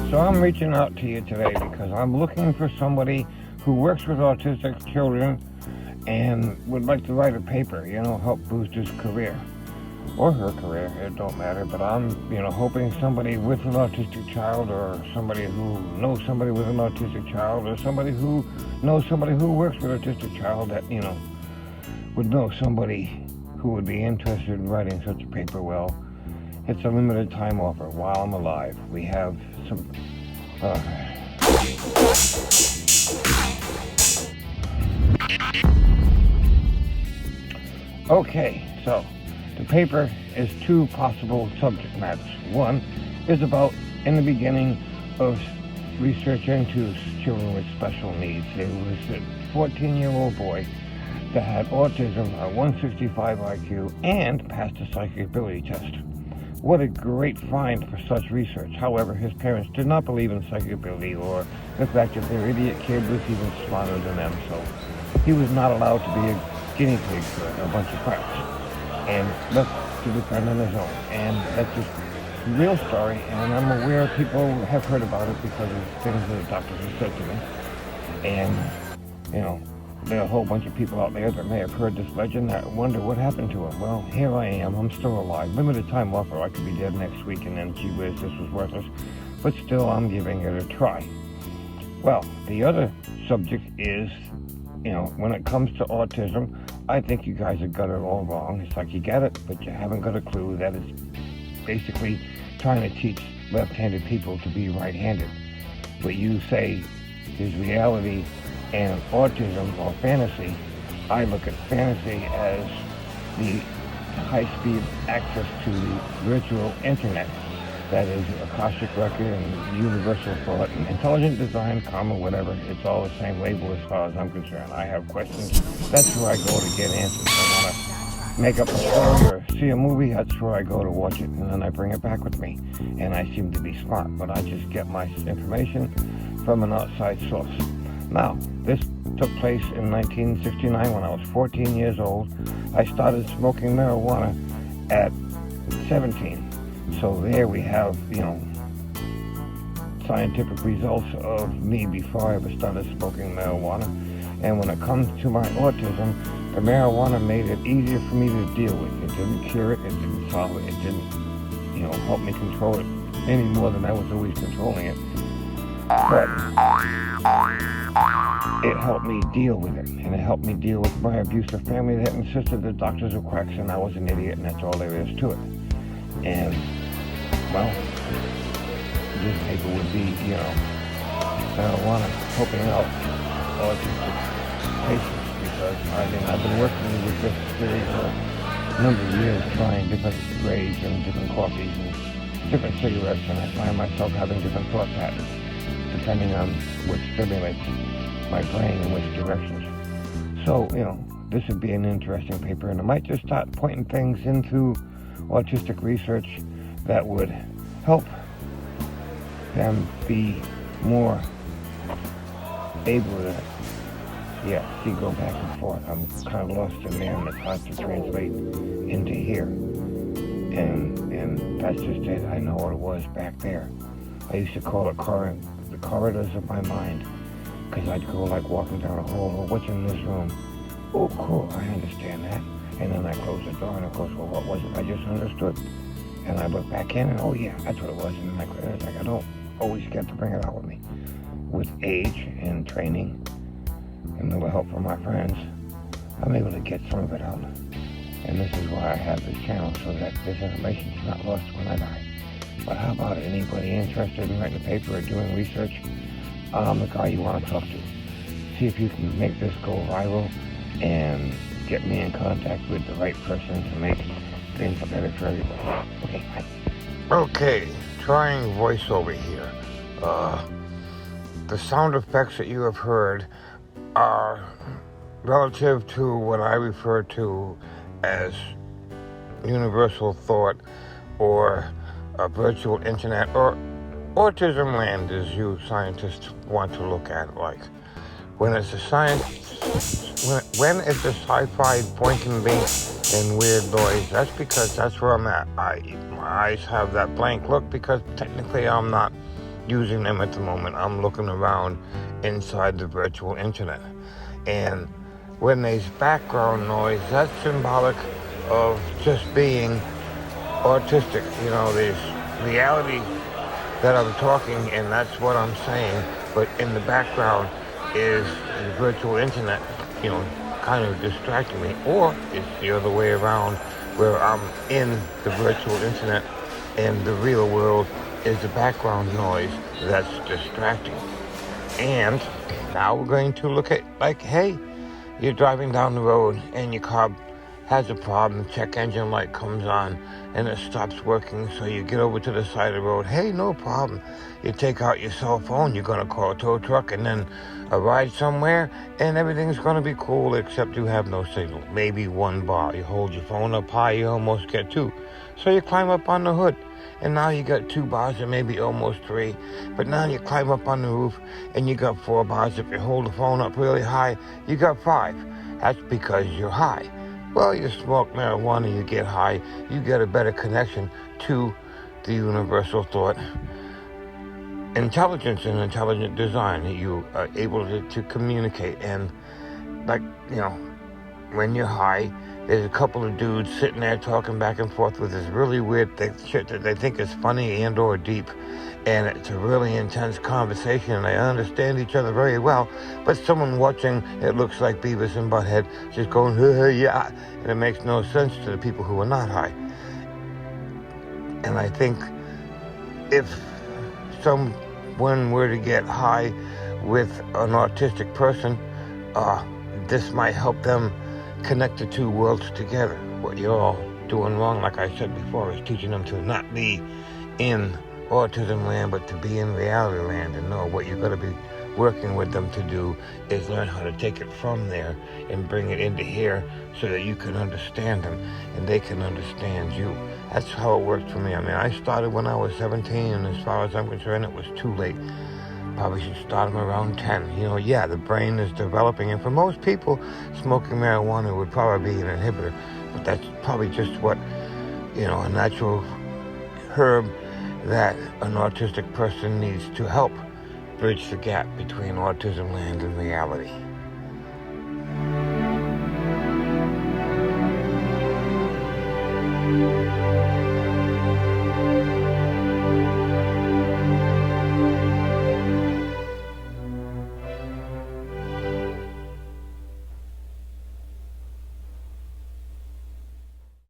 So I'm reaching out to you today because I'm looking for somebody who works with autistic children and would like to write a paper, help boost his career. Or her career, it don't matter, but I'm, hoping somebody with an autistic child, or somebody who knows somebody with an autistic child, or somebody who knows somebody who works with an autistic child that, would know somebody who would be interested in writing such a paper. Well, it's a limited time offer while I'm alive. We have some, Okay, so the paper is two possible subject matters. One is about in the beginning of research into children with special needs. There was a 14-year-old boy that had autism, a 165 IQ, and passed a psychic ability test. What a great find for such research. However, his parents did not believe in psychic ability or the fact that their idiot kid was even smarter than them, so he was not allowed to be a guinea pig for a bunch of crap, and left to defend on his own. And that's just a real story, and I'm aware people have heard about it because of things that the doctors have said to me. And, there are a whole bunch of people out there that may have heard this legend that wonder what happened to him. Well, here I am. I'm still alive. Limited time offer. I could be dead next week, and then, gee whiz, this was worthless. But still, I'm giving it a try. Well, the other subject is, when it comes to autism, I think you guys have got it all wrong. It's like you get it, but you haven't got a clue that it's basically trying to teach left-handed people to be right-handed. But you say is reality and autism or fantasy. I look at fantasy as the high-speed access to the virtual internet. That is Akashic record and universal thought and intelligent design, whatever. It's all the same label as far as I'm concerned. I have questions. That's where I go to get answers. I want to make up a story or see a movie. That's where I go to watch it, and then I bring it back with me. And I seem to be smart, but I just get my information from an outside source. Now, this took place in 1969 when I was 14 years old. I started smoking marijuana at 17. So there we have, scientific results of me before I ever started smoking marijuana. And when it comes to my autism, the marijuana made it easier for me to deal with. It didn't cure it, it didn't solve it, it didn't, help me control it any more than I was always controlling it. But it helped me deal with it, and it helped me deal with my abusive family that insisted the doctors were quacks and I was an idiot, and that's all there is to it. And, well, this paper would be, marijuana helping out autistic patients, because I've been working with this theory for a number of years, trying different grades and different coffees and different cigarettes, and I find myself having different thought patterns depending on which stimulates my brain in which directions. So, this would be an interesting paper, and it might just start pointing things into autistic research that would help them be more able to, go back and forth. I'm kind of lost in there, and it's hard to translate into here. And that's just it. I know what it was back there. I used to call it the corridors of my mind, because I'd go like walking down a hall. Well, what's in this room? Oh, cool, I understand that. And then I close the door, and of course, well, what was it? I just understood. And I look back in, and oh yeah, that's what it was. And it's like I don't always get to bring it out with me. With age and training and a little help from my friends, I'm able to get some of it out. And this is why I have this channel, so that this information is not lost when I die. But how about anybody interested in writing a paper or doing research? I'm the guy you want to talk to. See if you can make this go viral and get me in contact with the right person to make things better for everybody. Okay, bye. Okay, trying voiceover here. The sound effects that you have heard are relative to what I refer to as universal thought, or a virtual internet, or autism land, as you scientists want to look at it like. When it's a when it's a sci-fi boinking bink and weird noise, that's because that's where I'm at. My eyes have that blank look because technically I'm not using them at the moment. I'm looking around inside the virtual internet. And when there's background noise, that's symbolic of just being autistic. There's reality that I'm talking, and that's what I'm saying. But in the background is the virtual internet, kind of distracting me. Or it's the other way around, where I'm in the virtual internet and the real world is the background noise that's distracting. And now we're going to look at, hey, you're driving down the road and your car has a problem, check engine light comes on and it stops working, so you get over to the side of the road. Hey, no problem. You take out your cell phone, you're going to call a tow truck and then a ride somewhere, and everything's going to be cool except you have no signal. Maybe one bar. You hold your phone up high, you almost get two. So you climb up on the hood, and now you got 2 bars or maybe almost 3. But now you climb up on the roof and you got 4 bars. If you hold the phone up really high, you got 5. That's because you're high. Well, you smoke marijuana, you get high, you get a better connection to the universal thought, intelligence and intelligent design. You are able to communicate. And when you're high, there's a couple of dudes sitting there talking back and forth with this really weird shit that they think is funny and or deep. And it's a really intense conversation, and they understand each other very well. But someone watching, it looks like Beavis and Butthead, just going, yeah. And it makes no sense to the people who are not high. And I think if someone were to get high with an autistic person, this might help them connect the two worlds together. What you're all doing wrong, like I said before, is teaching them to not be in autism land, but to be in reality land, and know what you're going to be working with them to do is learn how to take it from there and bring it into here so that you can understand them and they can understand you. That's how it worked for me. I started when I was 17, and as far as I'm concerned, it was too late. Probably should start them around 10. The brain is developing, and for most people, smoking marijuana would probably be an inhibitor, but that's probably just what, a natural herb that an autistic person needs to help bridge the gap between autism land and reality.